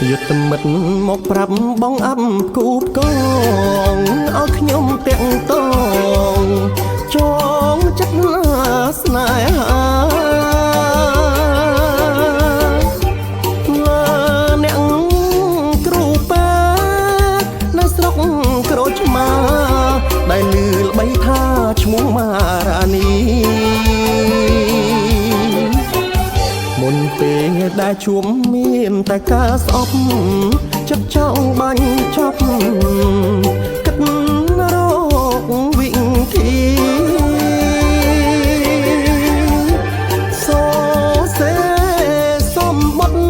យុទ្ធមិត្តមកប្រាប់បងអាប់គូបកងឲ្យខ្ញុំទាំងតងចងចិត្តស្នេហាអ្នកគ្រូប៉ែនៅស្រុកក្រូចឆ្មាដែលលឺល្បីថាឈ្មោះម៉ារ៉ានីមុនពេលដែលជួបមានតែការស្អប់ចិត្តចង់បាញ់ចប់គិតរកវិធីសូសេសំបុត្រ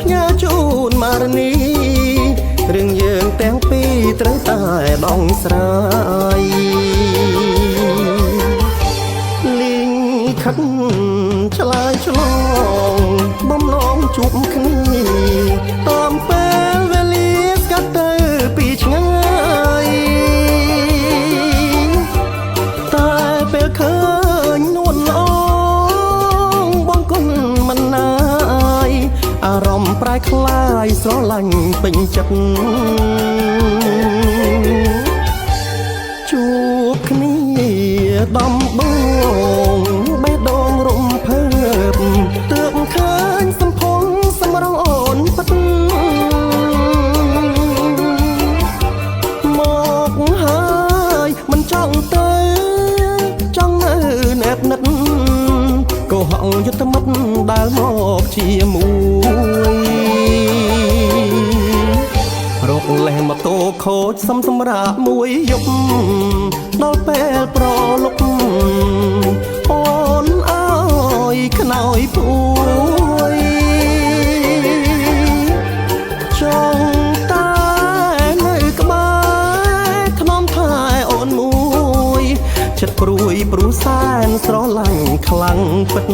ផ្ញើជូនម៉ារនីរឿងយើងទាំងពីរត្រូវតែដងស្រាយលីងខិតឆ្លើយឆ្លងបំណងជួបគ្នាតាមពេលវេលាស្កាត់ទៅពីឆ្ងាយតែពេលឃើញនួនល្អបងគុណមិនណាយអារម្មណ៍ប្រែក្លាយស្រឡាញ់ពេញចិត្តជួបគ្នាដំបងបេះដូងរំភើបទើបឃើញសំភងសម្រងអូនពិតមកហើយមិនចង់ទៅចង់នៅណែបនិតកុហកយុទ្ធមិត្តដែលមកជាមួយរកលេះម៉ូតូខូចសម្រាប់មួយយប់ដល់ពេលប្រលប់អូនអើយខ្នើយពួយចង់តែនៅក្បែរថ្នមថែអូនមួយចិត្តព្រួយព្រួសែនស្រឡាញ់ខ្លាំងពិត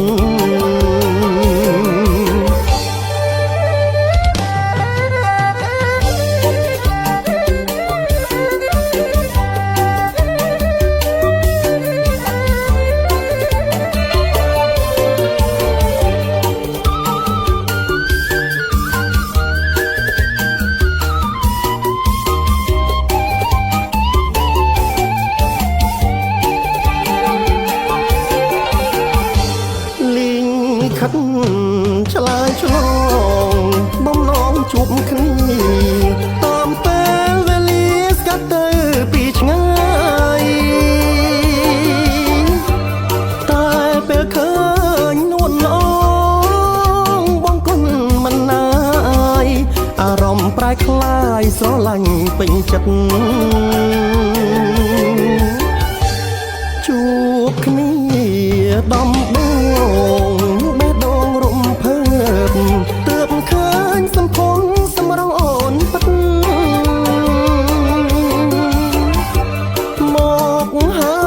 ខិតឆ្លើយឆ្លងបំណងជួបគ្នាតាមពេលវេលាស្កាត់ទៅពីឆ្ងាយតែពេលឃើញនួនល្អបងគុណមិនណាយអារម្មណ៍ប្រែក្លាយស្រឡាញ់ពេញចិត្តជួបគ្នាដំបងទើបឃើញសំភងសម្រងអូនពិតមកហើ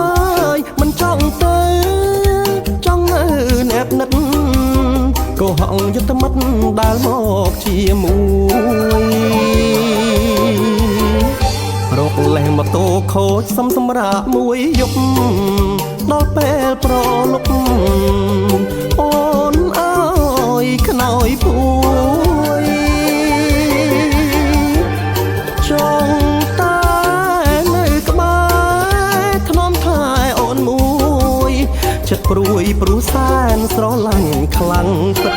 យមិនចង់ទៅចង់នៅណែបនិតកុហកយុទ្ធមិត្តដែលមកជាមួយរកលេះម៉ូតូខូចសម្រាប់មួយយប់ដល់ពេលប្រលប់អូនអើយខ្នើយពួយចង់តែនៅក្បែរថ្នមថែអូនមួយចិត្តព្រួយព្រួសែនស្រឡាញ់ខ្លាំងពិត